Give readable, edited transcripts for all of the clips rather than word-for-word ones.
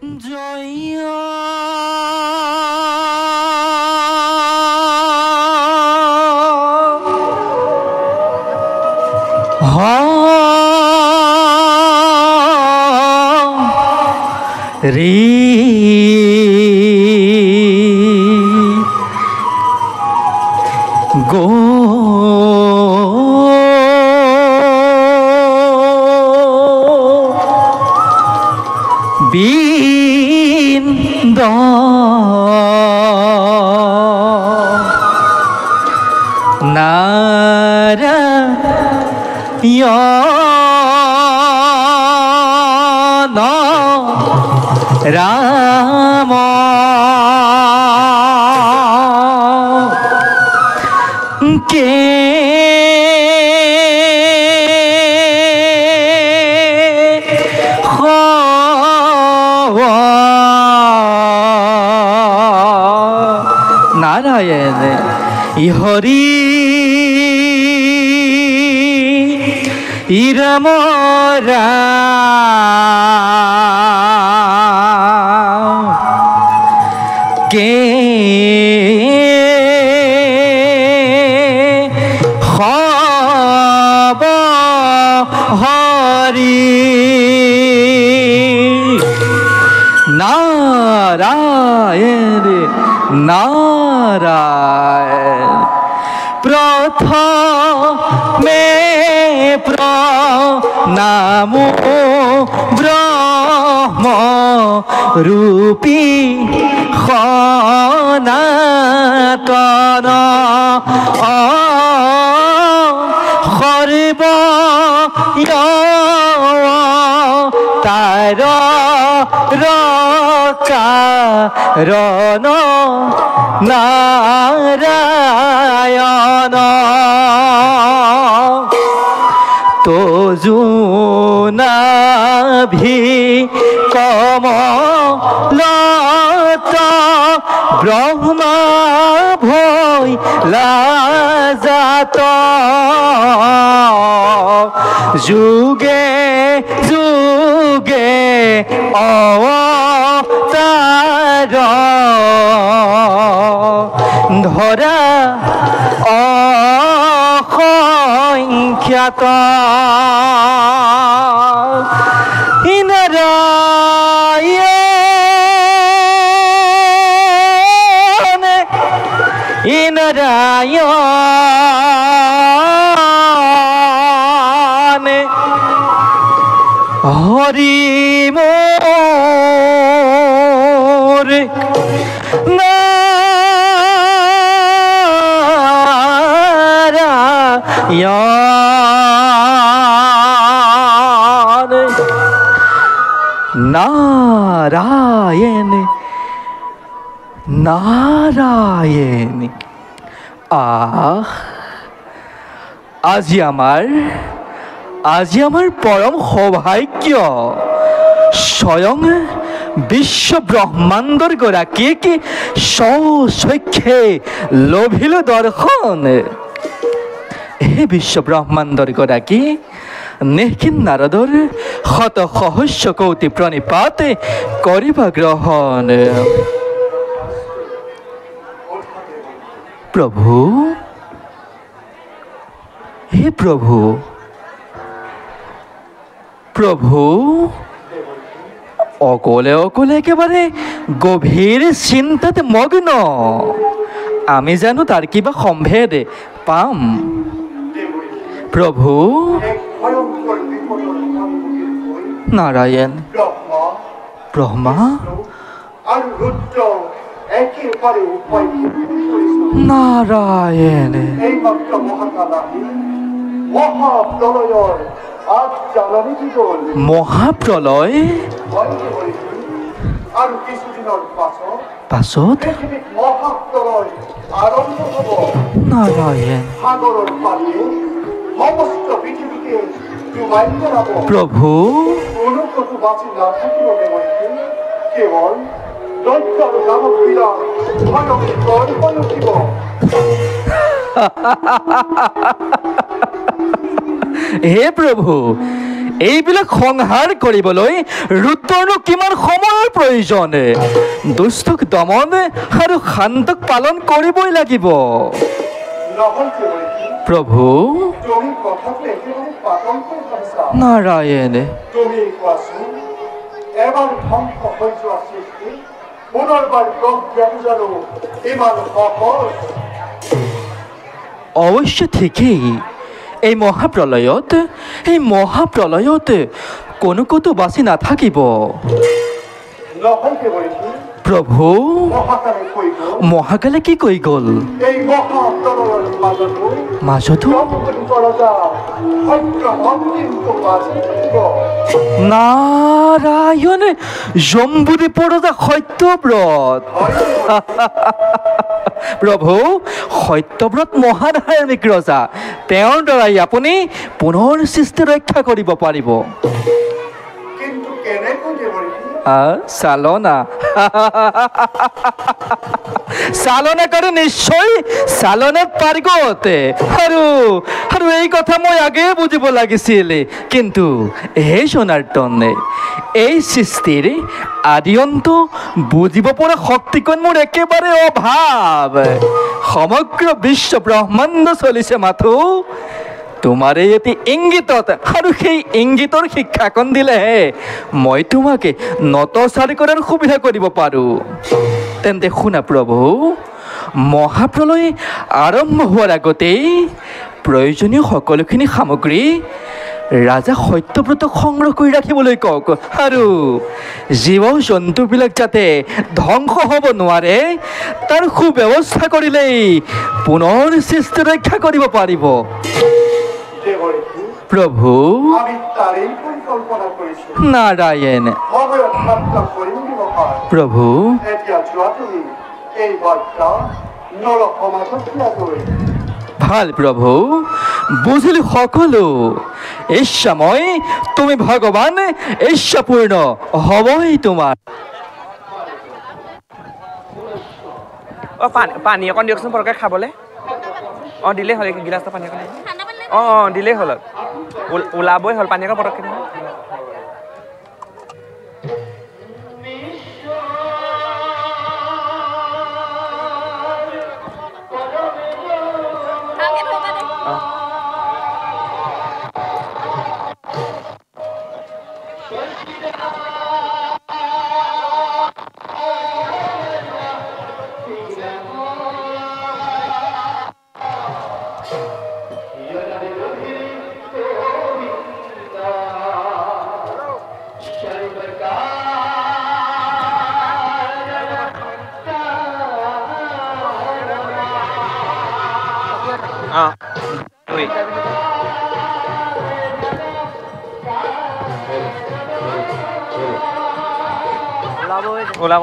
জয় রে গো বিন্দ নারায়ণ রাম কে নারায়ণ হরি রাম রাম কে হব হরি নারায়ণ নারায়ণ প্রথমে প্রণাম ব্রহ্ম রূপী সনাতন সর্ব তার কারণ নারায়ণ তোজুনাভি কমলত ব্রহ্মা ভৈ লাজাত যুগে যুগে অবতার ধরা অসংখ্যাত নারায়ণ নারায়ণ হরি মোর নারায়ণ নারায়ণ আজি আমার পরম সৌভাগ্য স্বয়ং বিশ্ব ব্ৰহ্মাণ্ডৰ গৰাকীকে স্বচক্ষে লভিল দৰ্শন হে বিশ্ব ব্ৰহ্মাণ্ডৰ গৰাকী নিখিল নাৰদৰ শত সহস্ৰ কৌটি প্ৰণিপাত কৰিবা গ্ৰহণ প্ৰভু হে প্ৰভু প্ৰভু অকলে অকলে একেবাৰে গভীৰ চিন্তাত মগ্ন আমি জানো তাৰ কিবা সম্ভেদ পাম প্ৰভু নাৰায়ণ ব্ৰহ্মা নাৰায়ণ মহাপ্ৰলয় পাছত নাৰায়ণ প্ৰভু হে প্ৰভু এইবিলাক সংহাৰ কৰিবলৈ ৰুদ্ৰনো কিমান সময়ৰ প্ৰয়োজন দুষ্টক দমন আৰু শান্তক পালন কৰিবই লাগিব প্ৰভু নাৰায়ণ এবাৰ ধ্বংস হৈ যোৱা সৃষ্টি পুনৰবাৰ গঢ় ইমান সহজ অৱশ্য ঠিকেই এই মহাপ্ৰলয়ত কোনো কতো বাচি নাথাকিব প্ৰভু মহাকালে কি কৈ গ'ল মাজতো নাৰায়ণ জম্বুদ্বীপৰ ৰজা সত্যব্ৰত প্ৰভু সত্যব্ৰত মহাধাৰ্মিক ৰজা তেওঁৰ দ্বাৰাই আপুনি পুনৰ সৃষ্টি ৰক্ষা কৰিব পাৰিব চালনা কৰে নিশ্চয় চালনাত পাৰ্গত আৰু এই কথা মই আগে বুজিব লাগিছিল কিন্তু হে জনাৰ্দন এই সৃষ্টিৰ আদি অন্ত বুজিব পৰা শক্তিকণ মোৰ একেবাৰে অভাৱ সমগ্ৰ বিশ্ব ব্ৰহ্মাণ্ড চলিছে মাথো তোমাৰ এই এটি ইংগিতত আৰু সেই ইংগিতৰ শিক্ষাকণ দিলেহে মই তোমাকে নতচাৰি কৰাৰ সুবিধা কৰিব পাৰোঁ তেন্তে শুনা প্ৰভু মহাপ্ৰলয় আৰম্ভ হোৱাৰ আগতেই প্ৰয়োজনীয় সকলোখিনি সামগ্ৰী ৰাজা সত্যব্ৰতক সংগ্ৰহ কৰি ৰাখিবলৈ কওক আৰু জীৱ জন্তুবিলাক যাতে ধ্বংস হ'ব নোৱাৰে তাৰ সুব্যৱস্থা কৰিলেই পুনৰ সৃষ্টি ৰক্ষা কৰিব পাৰিব প্ৰভু নাৰায়ণ প্ৰভু ভাল প্ৰভু বুজিলো সকলো ইচ্ছাময় তুমি ভগৱান ইচ্ছাপূৰ্ণ হ'বই তোমাৰ পানী অকণ দিয়কচোন পৰকে খাবলৈ দিলেই হ'ল গিলাচটা পানী অকণ দিলেই হ'ল ওলাবই হ'ল পানী অকণ পৰকে ওলাব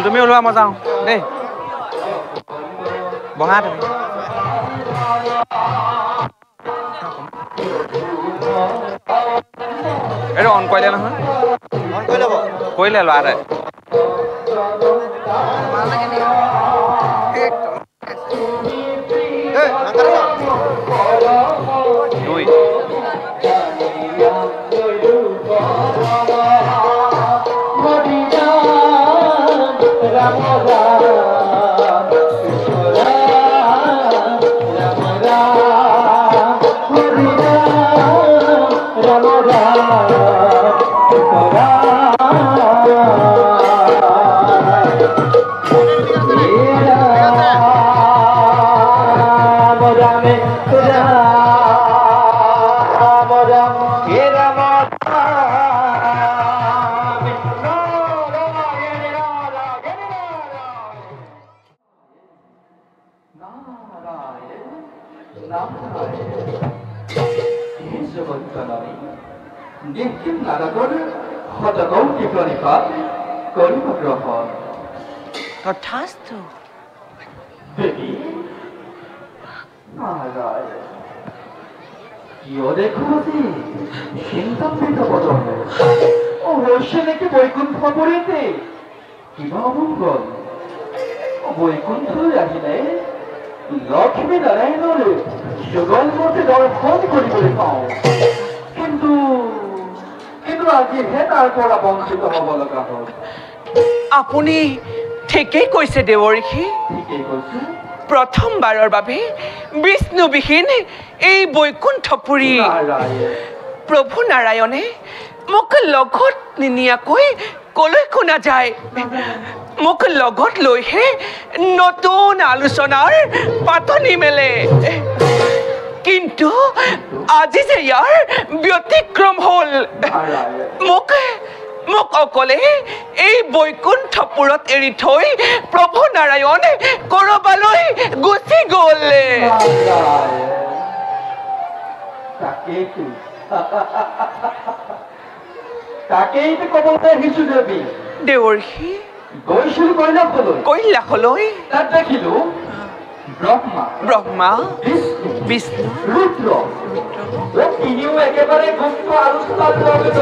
তুমি ওলোৱা মই যাওঁ দেই বহা তুমি এইটো অন কৰিলে নহয় কৰিলে ল'ৰাটাই তথাস্তু দেবী নাৰায়ণ কিয় দেখুছি চিন্তান্বিত বদনে ও ৰয়েছে নাকি বৈকুণ্ঠ পুৰীতে কিবা অমঙ্গল ও বৈকুণ্ঠ আহিলে লক্ষ্মী নাৰায়ণৰ যুগল মতে দৰ্শন কৰিবলৈ পাওঁ কিন্তু আজিহে তাৰ পৰা বঞ্চিত হ'ব লগা হ'ল আপুনি ঠিকেই কৈছে দেৱৰ্ষি ঠিকেই কৈছে প্ৰথমবাৰৰ বাবে বিষ্ণুবিহীন এই বৈকুণ্ঠপুৰী প্ৰভু নাৰায়ণে মোক লগত নিনিয়াকৈ কলৈকো নাযায় মোক লগত লৈহে নতুন আলোচনাৰ পাতনি মেলে কিন্তু আজি যে ইয়াৰ ব্যতিক্ৰম হ'ল মোক অকলে এই বৈকুণ্ঠপুৰত এৰি থৈ প্ৰভু নাৰায়ণ কৰবালৈ গুচি গ'ল তাকেইতো ক'বলৈ আহিছো দেৱী দেৱৰ্ষি গৈছিলো কৈলাসলৈ তাত দেখিলো ব্ৰহ্মা বিষ্ণু ৰুদ্ৰ তিনিও একেবাৰে গুপ্ত আলোচনাত জড়িত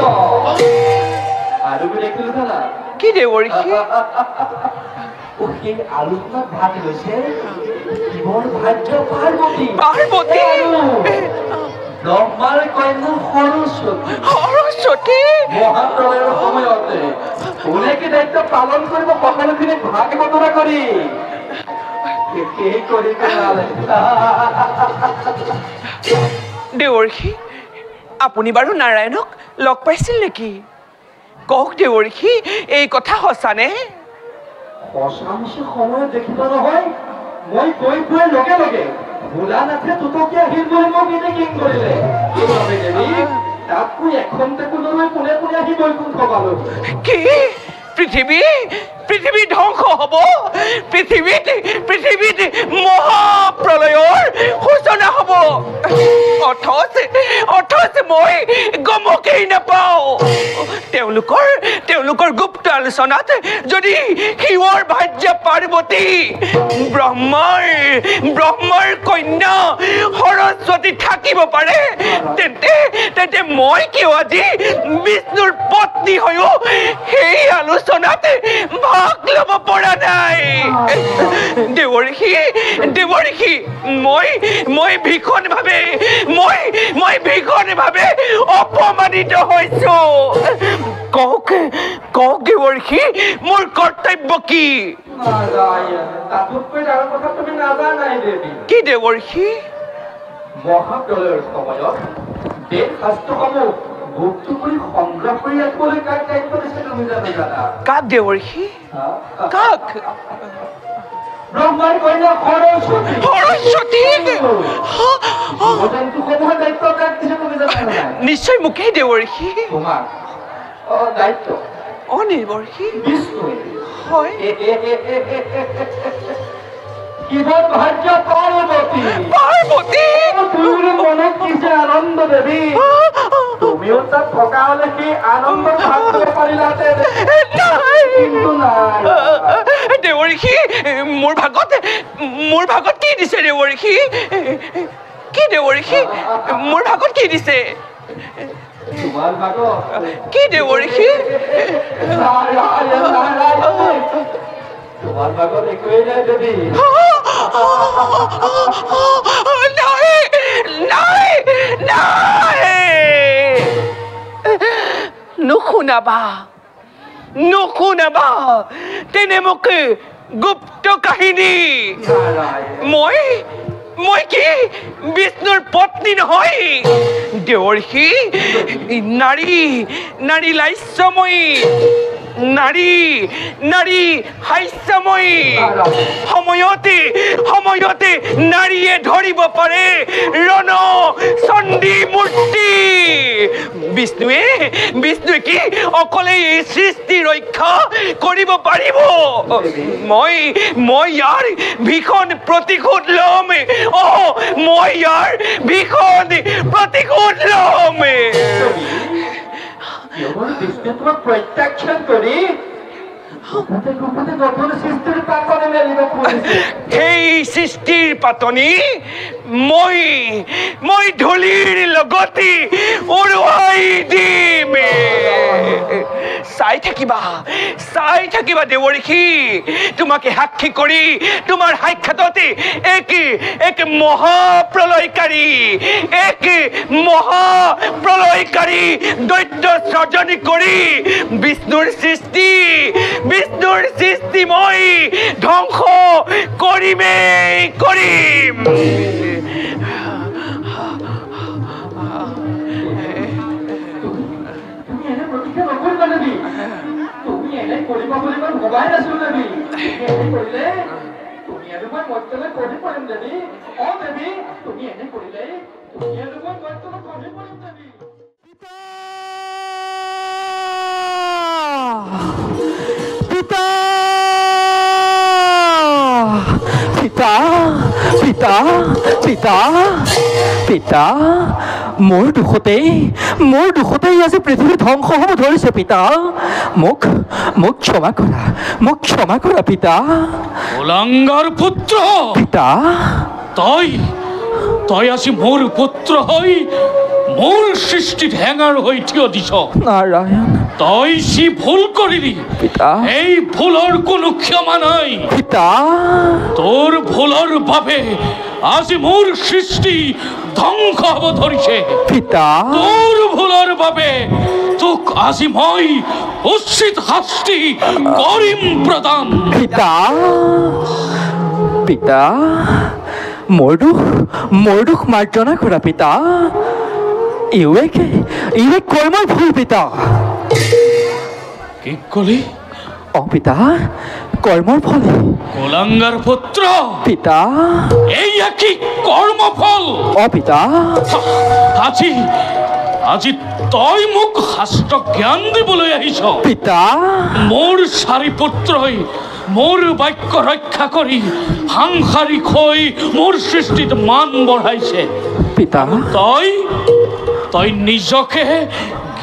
আৰু দেখিলো দাদা কি দেৱৰ্ষি সেই আলোচনাত ভাগ লৈছে শিৱৰ ভাৰ্য পাৰ্বতী ব্ৰহ্মাৰ কন্যা সৰস্বতী মহাপ্ৰলয়ৰ সময়তে কোনে কি দায়িত্ব পালন কৰিব সকলোখিনি ভাগ বতৰা কৰি দেৱৰ্ষি আপুনি বাৰু নাৰায়ণক লগ পাইছিল নেকি কওক দেৱৰ্ষি এই কথা সঁচানে সঁচামিছি সময়ত দেখিব নহয় মই গৈ পোৱাৰ লগে লগে ভোলানাথে তুতকি আহিল বুলি মোক এনে কিং কৰিলে তাতকৈ এখনটেকো নলৈ কোনে কোনে আহি বৈকুণ্ঠ পালো কি পৃথিৱী ধ্বংস হ'ব পৃথিৱীত মহাপ্ৰলয়ৰ সূচনা হ'ব অথচ মই গমকেই নাপাওঁ তেওঁলোকৰ গুপ্ত আলোচনাত যদি শিৱৰ ভাৰ্য পাৰ্বতী ব্ৰহ্মাৰ কন্যা সৰস্বতী থাকিব পাৰে তেন্তে মই কিয় আজি বিষ্ণুৰ পত্নী হৈও সেই আলোচনাত ভাগ ল'ব পৰা নাই দেৱৰ্ষি মই ভীষণভাৱে অপমানিত হৈছো কওক দেৱৰ্ষি মোৰ কৰ্তব্য কি কি দেৱৰ্ষি মহাপ্ৰলয়ৰ সময়ত দেশ শাস্ত্ৰসমূহ গুপ্ত কৰি সংগ্ৰহ কৰি ৰাখিবলৈ কাক দায়িত্ব দিছে তুমি জানা কাক দেৱৰ্ষি কাক ব্ৰহ্মাৰ কন্যা সৰস্বতী জীৱ-জন্তুসমূহৰ দায়িত্ব কাক দিছে তুমি জানা নিশ্চয় মোকেই দেৱৰ্ষি তোমাক দায়িত্ব দেৱৰ্ষি বিষ্ণু হয় শিৱৰ ভাৰ্য পাৰ্বতী তুমি মনত কি যে আনন্দ দেৱী তুমিও তাত থকা হলে কি আনন্দ ভাগ কৰিব পাৰিলাহেঁতেন কিন্তু নাই দেৱৰ্ষি মোৰ ভাগত কি দিছে দেৱৰ্ষি মোৰ ভাগত কি দিছে তোমাৰ ভাগত কি দেৱৰ্ষি তোমাৰ ভাগত একোৱেই নাই দেৱী নাই নুশুনাবা নুশুনাবা তেনে মোক গুপ্ত কাহিনী মই মই কি বিষ্ণুৰ পত্নী নহয় দেৱৰ্ষি নাৰী নাৰী লাস্যময়ী নাৰী নাৰী হাস্যময়ী সময়তে সময়তে নাৰীয়ে ধৰিব পাৰে ৰণ চণ্ডী মূৰ্তি বিষ্ণুৱে বিষ্ণুৱে কি অকলে এই সৃষ্টি ৰক্ষা কৰিব পাৰিব মই মই ইয়াৰ ভীষণ প্ৰতিশোধ ল'ম মই ইয়াৰ ভীষণ প্ৰতিশোধ ল'ম তোমাক প্ৰত্যাখ্যান কৰি সেই সৃষ্টিৰ পাতনি মই মই ধূলিৰ লগতে উৰুৱাই দিম চাই থাকিবা দেৱৰ্ষি তোমাকে সাক্ষী কৰি তোমাৰ সাক্ষাততে এক মহাপ্ৰলয়কাৰী দৈত্য সৃজন কৰি বিষ্ণুৰ সৃষ্টি মই ধ্বংস কৰিমেই কৰিম পিতা পিতা পিতা পিতা মোৰ দুখতেই আজি পৃথিৱী ধ্বংস হ'ব ধৰিছে পিতা মোক ক্ষমা কৰা পিতা কুলাঙ্গাৰ পুত্ৰ পিতা তই আজি মোৰ পুত্ৰ হৈ মোৰ সৃষ্টিত হেঙাৰ হৈ থিয় দিছ নাৰায়ণ তই যি ভুল কৰিলি পিতা এই ভুলৰ কোনো ক্ষমা নাই পিতা তোৰ ভুলৰ বাবে আজি মোৰ সৃষ্টি ধ্বংস হ'ব ধৰিছে পিতা তোৰ ভুলৰ বাবে তোক আজি মই উচিত শাস্তি কৰিম প্ৰদান পিতা পিতা মোৰ দুখ মাৰ্জনা কৰা পিতা ইয়ে কৰ্মৰ ভুল পিতা কি কলি পিতা কৰ্মৰ ফলে কুলাঙ্গাৰ পুত্ৰ পিতা এই একই কৰ্মফল পিতা আজি তই মোক শাস্ত্ৰ জ্ঞান দিবলৈ আহিছ পিতা মোৰ চাৰি পুত্ৰই মোৰ বাক্য ৰক্ষা কৰি সাংসাৰিক হৈ মোৰ সৃষ্টিত মান বঢ়াইছে পিতা তই নিজকে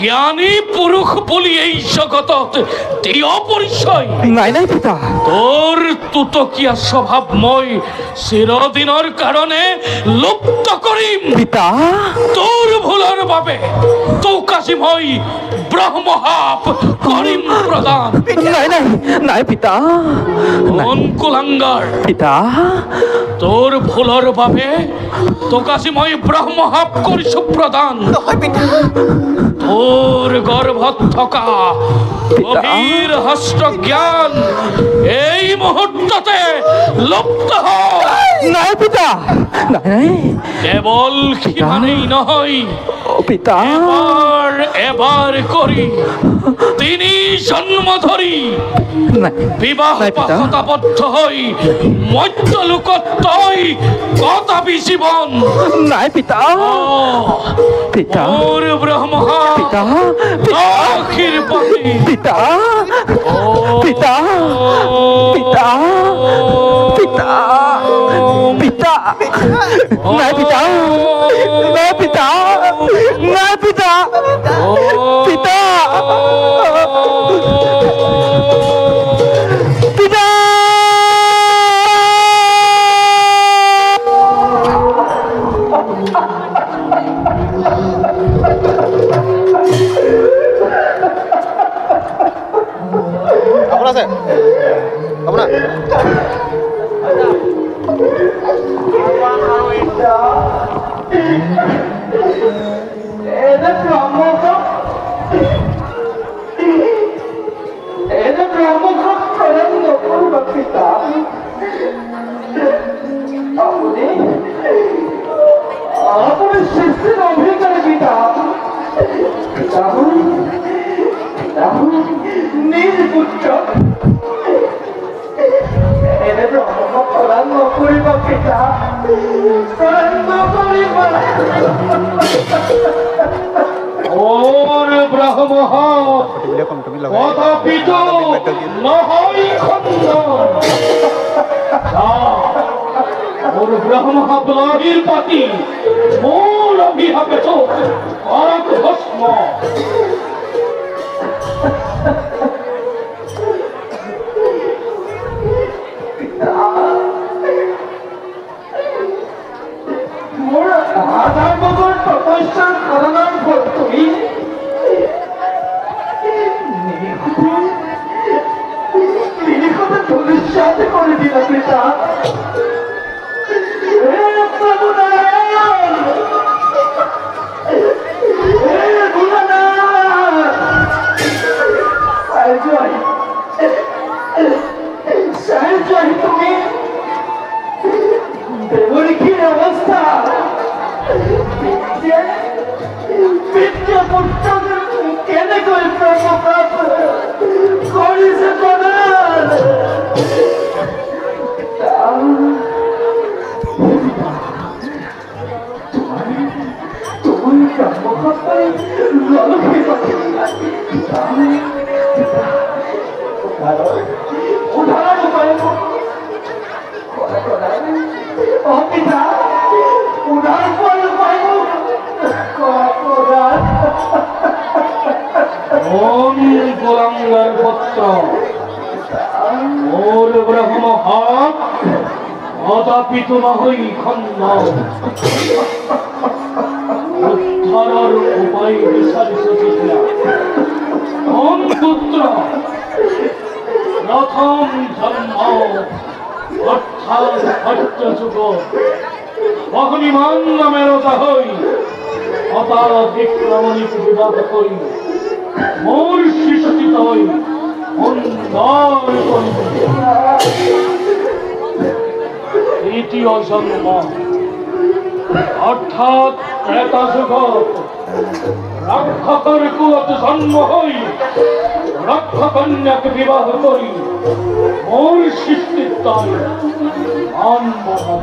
জ্ঞানী পুৰুষ বুলি এই জগতত দিয় পৰিচয় নাই পিতা তোৰ তুতকীয়া স্বভাৱ মই চিৰদিনৰ কাৰণে লুপ্ত কৰিম পিতা তোৰ ভুলৰ বাবে তোক আজি মই ব্ৰহ্মহাপ কৰিম প্ৰদান নাই পিতা কুলাঙ্গাৰ পিতা তোৰ ভুলৰ বাবে তোক আজি মই ব্ৰহ্মহাপ কৰিছো প্ৰদান তোৰ গৰ্ভত থকা গভীৰ হস্ত জ্ঞান এই মুহূৰ্ততে লুপ্ত নাই পিতা নাই কেৱল সিমানেই নহয় পিতা এবাৰ কৰি 3 জন্ম ধৰি বিবাহ পাশতাবদ্ধ হৈ মধ্যলোকত তই কটাবি জীৱন নাই পিতা পিতা মোৰ ব্ৰহ্মহা পিতা আশীৰ্বাদী পিতা পিতা পিতা পিতা পিতা নাই পিতা নাই পিতা নাই পিতা পিতা পিতা আপোনাৰ আছে আপোনাৰ রাহুল নীল পুত্র এনে ব্রহ্ম প্রদান করিব পিতা প্রদান করিব ওর ব্রহ্ম কদাপিত নহই খণ্ডন ওর ব্রহ্ম ব্লাহির পাতি মূল অভিহাপে চোখ করক ভস্ম মোর হাজার বছর তপস্যার করোনার ফল তুমি নিরিখতে ধনুষ্যাত করে দিল পিতা হে প্রভু নারায়ণ হে ভোলানাথ জয় জয় তুমি দেবরী কি অবস্থা পিতৃ পুত্র কেনে কই প্রভাব করিছে প্রদান তুমি জন্মকর্তায় ললকে উদাহরণ উপায় পিতা উদার ফল পাইব ওম গোলাঙ্গার পুত্র ওর ব্রহ্ম হাত কদাপিত নহই খণ্ডন উদ্ধারের উপায় বিচারিত জিজ্ঞা ওম পুত্র প্রথম জন্ম অর্থাৎ সত্যযুগ অগ্নিমান নামে রোজা হই অতাধিক্রমণিক বিবাদ করি মোর শিশুচিত হই মন্দার করি দ্বিতীয় জন্ম অর্থাৎ ত্রেতা যুগত রাক্ষসের কুলত জন্ম হই রক্ষকন্যাকে বিবাহ করি মোর সৃষ্টিত্বই আনমোহন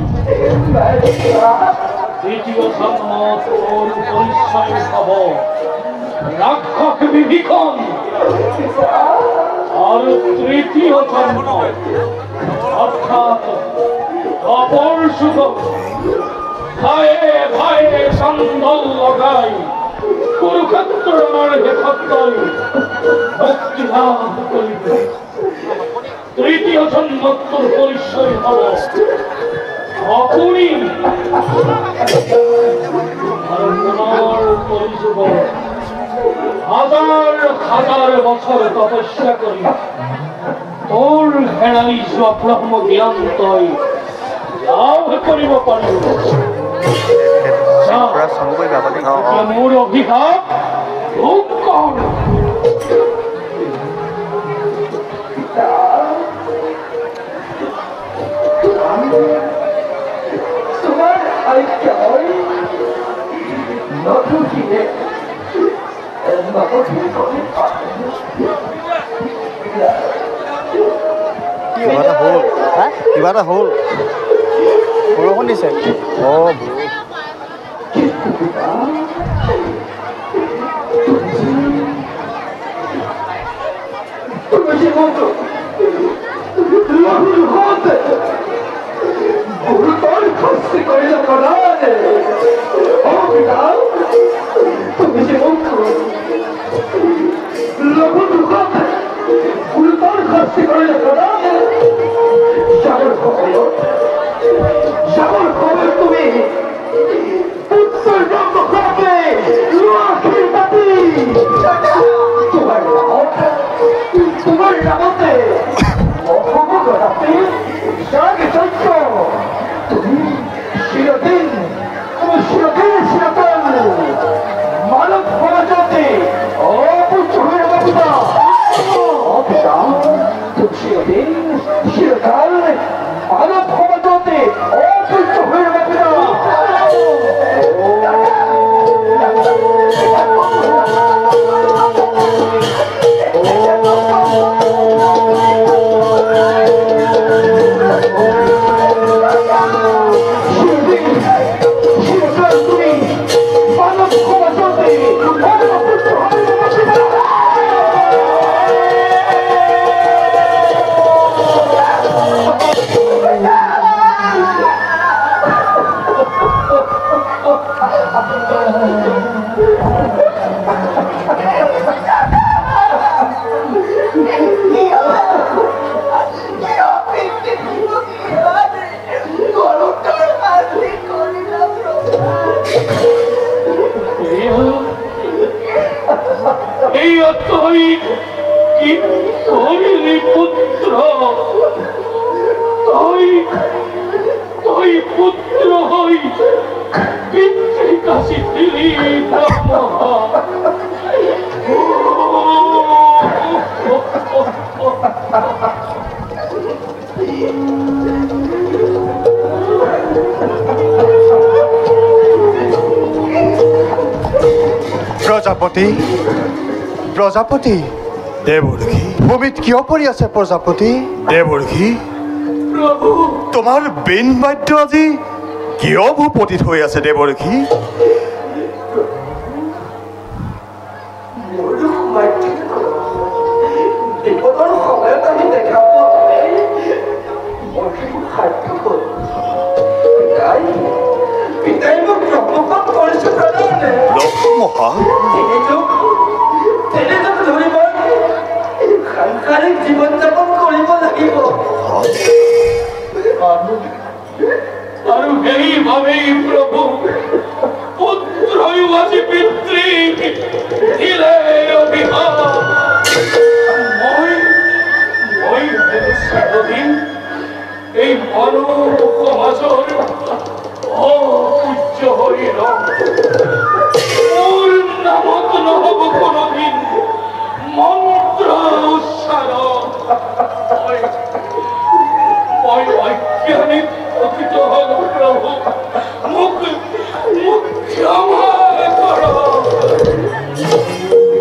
দ্বিতীয় জন্ম তোর পরিচয় হব রাক্ষস বিভীষণ আর তৃতীয় জন্ম অর্থাৎ অপর সুখ ভয়ে ভয়ে সন্দল লগাই কুরুক্ষেত্রের হেফাত্তই মুক্তি লাভ করিবে তৃতীয় জন্মোত্তর পরিচয় হব অপুরী পরিযুগ হাজার হাজার বছর তপস্যা করি তোর হেরাই ব্রহ্ম জ্ঞান তই লাভ করিব পারিব মোর অভিশাপ ভোগ কর তোমার আইকাই নতুকিনে কিবা এটা হ'ল কিবা এটা হ'ল বৰষুণ দিছে তুমি তোমার নামতে তুমি চিরদিন তুমি চিরদিন চিরতন মানব প্রজাতি ও তুই কি করিলি পুত্র? তুই পুত্র হই পিতৃকাশী দিলি ব্রহ্ম। প্ৰজাপতি প্ৰজাপতি দেৱৰ্ষি ভূমিত কিয় পৰি আছে প্ৰজাপতি? দেৱৰ্ষি তোমাৰ বেন বাদ্য আজি কিয় ভূপতিত হৈ আছে দেৱৰ্ষি? লক্ষ্মহা জীৱন যাপন কৰিব লাগিব আৰু সেইভাৱেই প্ৰভু পুত্ৰয়ো আজি পিতৃক দিলে অভিশাপ। মই চিৰদিন এই মানৱ সমাজৰ অপূজ্য হৈ ৰম। মোৰ নামত নহ'ব কোনোদিন মন্ত্ৰ উচ্চাৰণ। মই অজ্ঞানীত প্ৰকৃত হ'ল প্ৰভু, মোক ক্ষমা কৰক।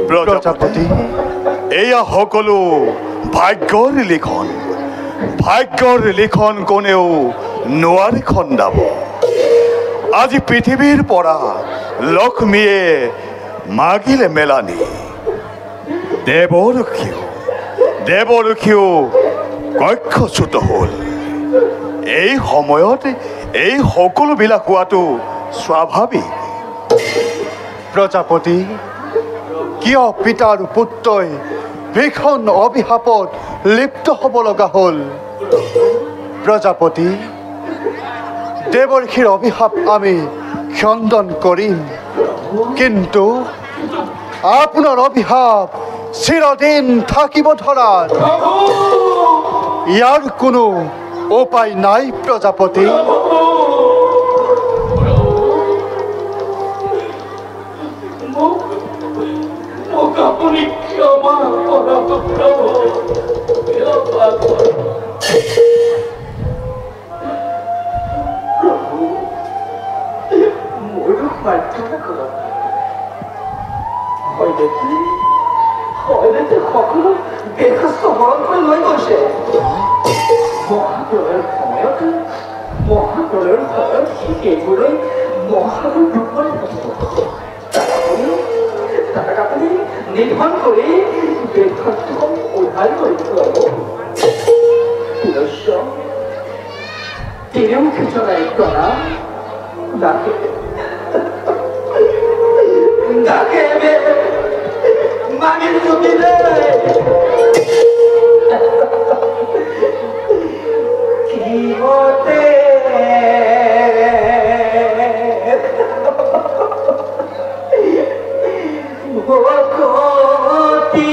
প্ৰজাপতি এয়া সকলো ভাগ্যৰ লিখন। ভাগ্যৰ লিখন কোনেও নোৱাৰে খণ্ডাব। আজি পৃথিৱীৰ পৰা লক্ষ্মীয়ে মাগিলে মেলানি। দেৱৰ্ষিও কক্ষচ্যুত হ'ল। এই সময়ত এই সকলোবিলাক হোৱাটো স্বাভাৱিক। প্ৰজাপতি কিয় পিতা আৰু পুত্ৰই ভীষণ অভিশাপত লিপ্ত হ'ব লগা হ'ল? প্ৰজাপতি দেৱৰ্ষিৰ অভিশাপ আমি খণ্ডন কৰিম, কিন্তু আপোনাৰ অভিশাপ চিৰদিন থাকিব ধৰাত ইয়াৰ কোনো উপায় নাই প্ৰজাপতি। মোক আপুনি ক্ষমা কৰক প্ৰভু, ক্ষমা কৰক। মোৰো প্ৰাৰ্থনা কৰক। হয়তো সকলো বেশস্ত হৰণ কৰি লৈ গৈছে। মহাপ্ৰলয়ৰ সময়ত এইবোৰে মহাবোৰ দুৰ্বল তাক আপুনি নিৰ্মাণ কৰি দেশখন উদ্ধাৰ কৰি পেলাব। তিনিও খিচৰাই প্ৰণাম ডাকে মাগিৰ জুবিলে কিহতে ভকতি